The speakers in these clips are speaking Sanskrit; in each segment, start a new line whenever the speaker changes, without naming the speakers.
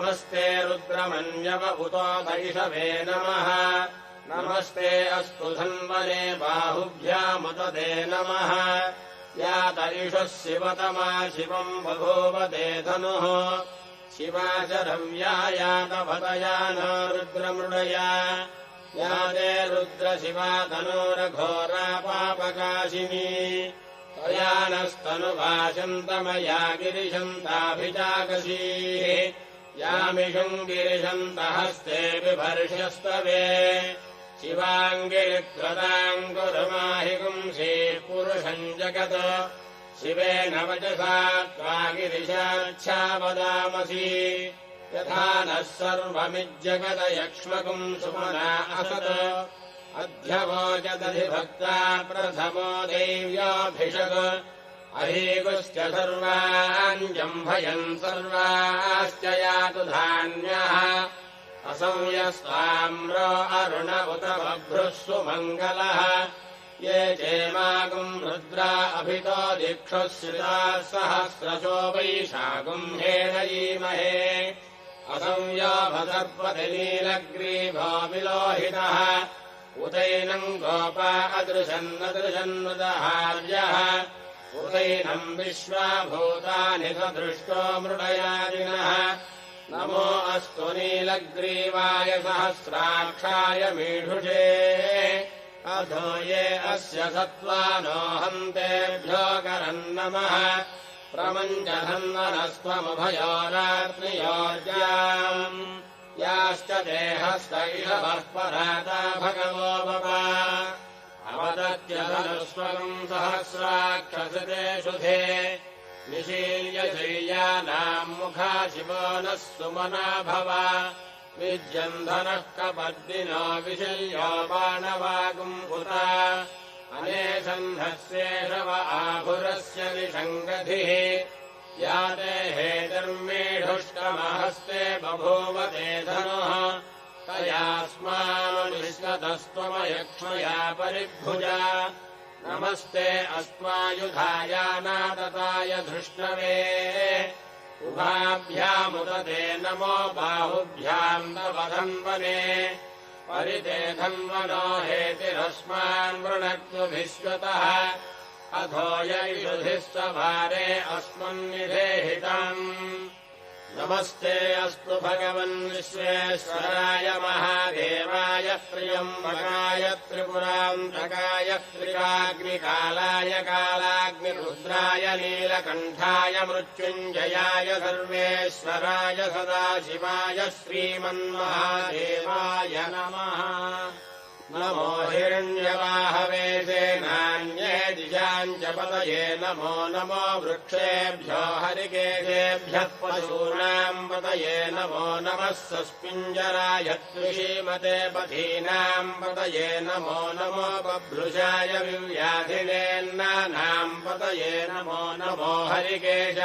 नमस्ते रुद्रमन्यव उतोदैषवे नमः नमस्ते अस्तु धन्वने बाहुभ्यामुतते नमः या तैषः शिवतमा शिवम् बभूवते धनुः शिवा च रव्या यातभतया न रुद्रमृडया या ते रुद्रशिवा तनूरघोरा पापकाशिनी त्वया नस्तनुभाषन्तमया गिरिशन्ताभिजागसीः यामिषम् गिरिशन्तहस्ते बिभर्ष्यस्तवे शिवाङ्गिरिक्रताम् कुरुमाहि पुंसीः पुरुषम् जगत् शिवेन वचसा त्वा गिरिशाच्छा वदामसि यथा नः सर्वमिज्जगदयक्ष्मकुम् सुमना असत् अध्यवोचदधिभक्ता प्रथमो दैव्याभिषक् अहीगुश्च सर्वान् जम्भयन् सर्वाश्च यातु धान्यः असंयस्ताम्रो अरुण उत बभ्रुः सुमङ्गलः ये चेमागुम् रुद्रा अभितो दिक्षुः श्रिताः सहस्रशो वैशाखुम् हेणयीमहे असंयो भदर्पतिनीलग्रीभो विलोहितः उदैनम् गोपा अदृशन्नदृशन्नुदहार्यः उदैनम् विश्वाभूतानि सदृष्टो मृडयादिनः नमो अस्तु नीलग्रीवाय सहस्राक्षाय मीढुषे अधो ये अस्य सत्त्वानो हन्तेभ्यो करन्नमः प्रमञ्चधन्वनस्त्वमुभयोरात्रियोर्जाम् याश्च देहस्त इषवः पराता भगवो भवा अवदत्यधनुस्वरम् सहस्राक्षसते शुधे निशील्य शय्यानाम् मुखा शिवो नः सुमना भव विद्यम् धनः कपर्दिनो विशल्यो बाणवागुम् पुता अनेसन्धस्येषव आभुरस्य विषङ्गधिः या ते हेतर्मेढुष्टमहस्ते बभूवते धनुः तयास्मानुनिष्कतस्त्वमयक्ष्मया परिभुजा नमस्ते अस्त्वायुधायानातताय धृष्णवे उभाभ्यामुदते नमो बाहुभ्याम् नवधन्वने परिते धन्वनो हेतिरस्मान् वृणक्तुभिश्वतः अधो यैषुधिस्तभारे अस्मन्निधेहितम् नमस्ते अस्तु भगवन् विश्वेश्वराय महादेवाय त्र्यम्बकाय त्रिपुरान्तकाय त्रिकाग्निकालाय कालाग्निरुद्राय नीलकण्ठाय मृत्युञ्जयाय सर्वेश्वराय सदाशिवाय श्रीमन्महादेवाय नमः नमो हिरण्यवाहवे सेनान्ये दिशाम् च पतये नमो नमो वृक्षेभ्यो हरिकेशेभ्यः पशूनाम् पतये नमो नमः सस्पिञ्जराय त्रिशीमते पथीनाम् पतये नमो नमो बभ्रुषाय विव्याधिनेन्नानाम् पतये नमो नमो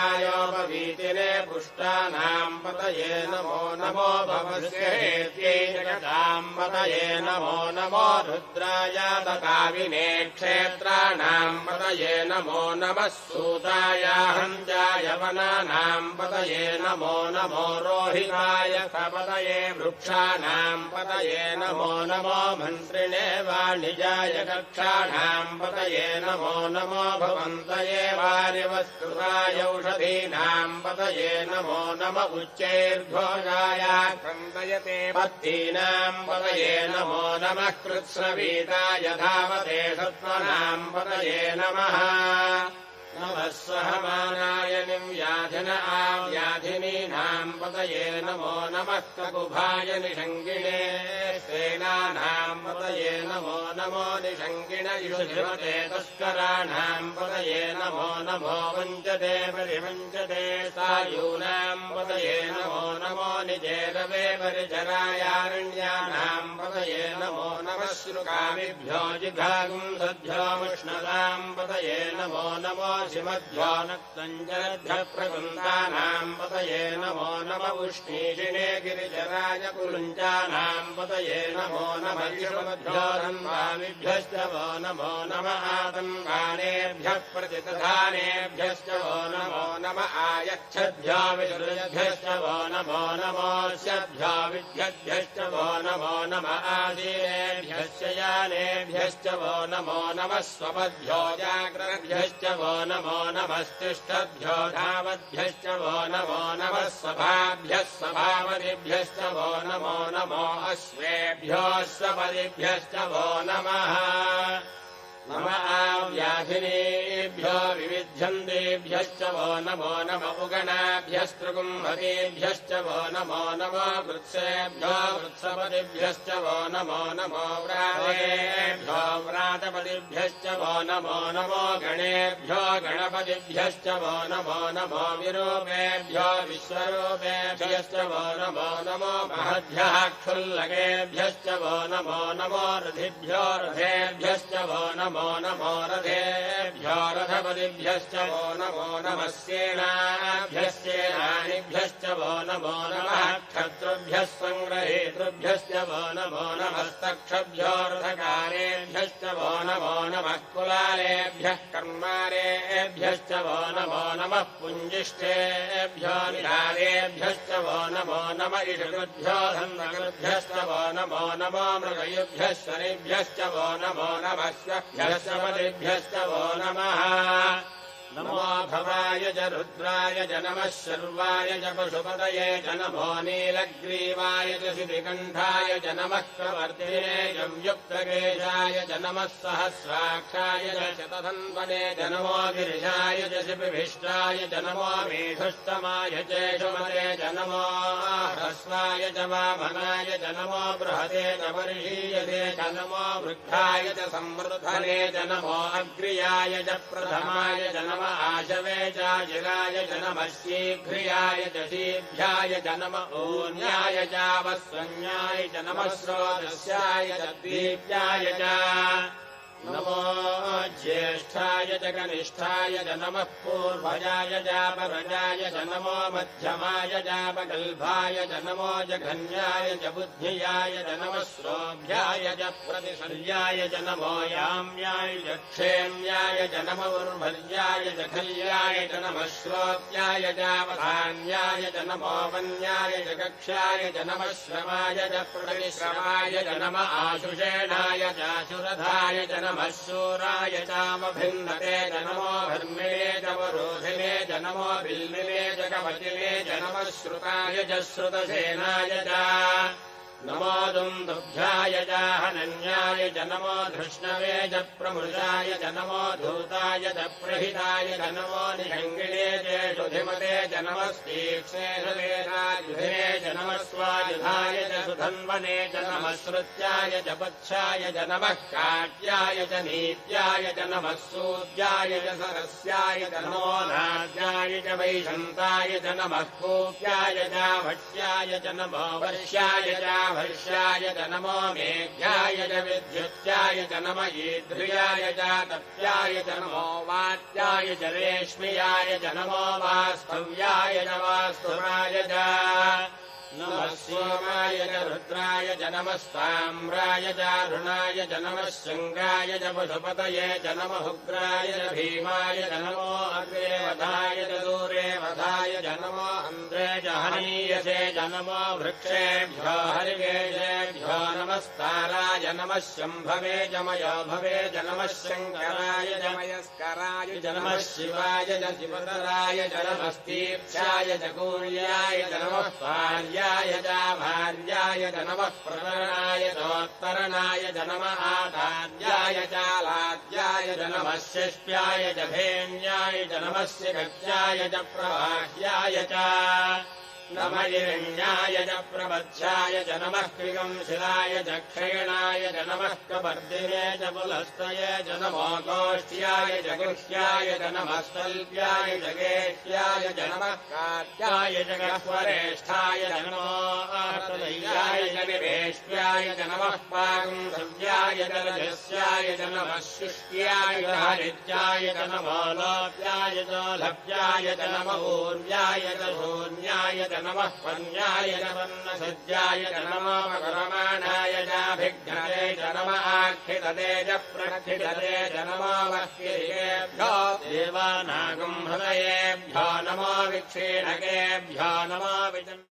हरिकेशायोपवीतिने पुष्टानाम् पतये नमो नमो भवस्येत्यै जगताम् पतये नमो नमो रुद्राय तकाविने क्षेत्राणाम् पतये नमो नमः सूताय हन्त्याय वनानाम् पतये नमो नमो रोहिताय पतये वृक्षाणाम् पतये नमो नमो मन्त्रिणे वाणिजाय कक्षाणाम् पतये नमो नमो भवन्तये वारिवस्कृताय औषधीनाम् पतये नमो नम उच्चैर्घोषाय क्रन्दयते पत्तीनाम् पतये नमो नमः कृत्स्नवीताय धावते सत्त्वनाम् पतये नमः नमः सहमानाय निव्याधिन आव्याधिनीनाम् पतये नमो नमः ककुभाय निषङ्गिणे सेनानाम् पतये नमो नमो निषङ्गिण युषिवते तस्कराणाम् पतये नमो नमो वञ्चते परिवञ्चते सायूनाम् पतये नमो नमो निजेरवे परिचरायारण्यानाम् पतये नमो नमः श्रुकामिभ्यो जिघागुम् सद्भ्योमुष्णदाम् पतये नमो नमो शिवद्भ्यो नक्तञ्जलभ्यप्रकुन्दानाम् पतये नमो नम उष्णीषिणे गिरिजराय कुलुञ्चानाम् पतये नमो नमः विष्णुभ्यो धन्वामिभ्यश्च वो नमो नम आतन्वानेभ्यः प्रतितधानेभ्यश्च वो नमो नम आयच्छद्भ्यो विसृजद्भ्यश्च वो नमो नमोऽस्यभ्यो विद्यद्भ्यश्च वो नमो नम आदीनेभ्यश्च यानेभ्यश्च वो नमो नमः स्वपद्भ्यो जाग्रद्भ्यश्च वो नमो नमस्तिष्ठद्भ्यो धावद्भ्यश्च वो नमो नमः स्वभाभ्यः स्वभावदिभ्यश्च वो नमो नमो अश्वेभ्यो स्वपदिभ्यश्च वो नमः नम आव्याधिनेभ्यो विविध्यन्तेभ्यश्च वो नमो नम उगणाभ्यस्तृकुम्भतेभ्यश्च वो नमो नमो वृत्सेभ्यो वृत्सपतिभ्यश्च वो नमो नमो व्रातेभ्यो व्रातपतिभ्यश्च वो नमो नमो गणेभ्यो गणपतिभ्यश्च वो नमो नमो विरूपेभ्यो विश्वरूपेभ्यश्च वो नमो नमो महद्भ्यः क्षुल्लकेभ्यश्च वो नमो नमो रथिभ्यो रथेभ्यश्च वो नमो नमो रथेभ्यो रथपतिभ्यश्च वो नमो नमः सेनाभ्यश्चेनानिभ्यश्च वो नमो नमः क्षत्रुभ्यः सङ्ग्रहेतृभ्यश्च वो नमो नमस्तक्षभ्यो रथकारेभ्यश्च वो नमो नमः कुलालेभ्यः कर्मारेभ्यश्च वो नमो नमः पुञ्जिष्ठेभ्यो निधारेभ्यश्च वो नमो नम इषकृभ्यो धन्वकृभ्यश्च वो नमो नमो मृगयुभ्यः शनिभ्यश्च वो नमो नमः पतिभ्यश्च वो नमः नमो भवाय च रुद्राय च नमः शर्वाय च पशुपतये च नमो नीलग्रीवाय च शितिकण्ठाय च नमः प्रवर्तिने च युक्तकेशाय च नमः सहस्राक्षाय च शतधन्वने च नमो गिरिशाय च शिपिभिष्टाय च नमो मेघुष्टमाय चेषुमते च नमो ह्रस्वाय च वामनाय च नमो बृहते च वर्षीयते च नमो वृद्धाय च संवृद्धने च नमो अग्र्याय च प्रथमाय च नमो आशवे चाजिराय च नमः शीघ्रियाय च शीभ्याय च नम ऊन्याय चावस्वन्याय च नमः स्रोतस्याय च दीप्याय च नमो ज्येष्ठाय च कनिष्ठाय च नमः पूर्वजाय चापरजाय च नमो मध्यमाय चापगल्भाय च नमो जघन्याय च बुद्धियाय च नमः श्रोभ्याय च प्रतिशल्याय च नमो याम्याय च क्षेम्याय च नमो उर्भर्याय च खल्याय च नमः श्रोत्याय चावधान्याय च नमो वन्याय च कक्ष्याय च नमः श्रमाय च प्रतिश्रमाय च नम आशुषेणाय चाशुरधाय च नमः शूराय चामभिन्नते च नमो धर्मिणे च वरोधिने च नमो बिल्मिने च कवचिने च नमः श्रुताय च श्रुतसेनाय च नमो दुन्दुभ्याय च हनन्याय च नमो धृष्णवे च प्रमृषाय च नमो धूताय च प्रहिताय च नमो निषङ्गिणे चेषुधिमते च नमस्तीक्ष्णेषवेरायुधे च नमः स्वायुधाय च सुधन्वने च नमः श्रुत्याय च पच्छाय च नमः काट्याय च नीत्याय च नमः सूद्याय च सरस्याय च नमो नाद्याय च वैशन्ताय च नमः कूप्याय च भट्याय च नमो वर्ष्याय च वर्ष्याय च नमो मेघ्याय च विद्युत्याय च नम ईध्र्याय च तप्याय च नमो वात्याय च रेश्म्याय च नमो वास्तव्याय च वास्तुवाय च नमः सोमाय च रुद्राय च नमः साम्राय च अरुणाय च नमः शङ्गाय च पशुपतये च नमः उग्राय च भीमाय च नमो अग्रे वधाय च दूरे वधाय च नमो अन्ध्रे च हनीयसे च नमो वृक्षेभ्यो हरिकेशेभ्यो नमस्ताराय नमः शम्भवे च मयो भवे च नमः शङ्कराय च मयस्कराय च नमः शिवाय च शिवतराय च नमस्तीक्षाय च कूल्याय च नमः पार्याय च भार्याय च नमः प्रतरणाय चोत्तरणाय च नमः आधार्याय चालाद्याय च नमः शिष्प्याय च भेन्याय च नमः शिखत्याय च प्रवाह्याय च नम हिरण्याय च प्रबध्याय च नमः क्रिगंशिलाय च क्षयणाय च नमः कपर्दिने च पुलस्तये च नमो गोष्ठ्याय च गुह्याय च नमः स्तल्प्याय च गेह्याय च नमः कात्याय च गह्वरेष्ठाय च नमो आर्तदय्याय च निवेष्ट्याय च नमः पागुंसव्याय च रजस्याय च नमः शुष्क्याय च हरित्याय च नमो लोप्याय च लभ्याय च नम ऊर्व्याय च शून्याय च नमः पन्याय च पन्नसज्जाय च नमो मकरमाणाय चाभिघ्नते च नम आक्षितते च प्रक्षितते च नमो मह्येभ्यो देवानागं हृदयेभ्यो नमो विक्षीणकेभ्यो नमो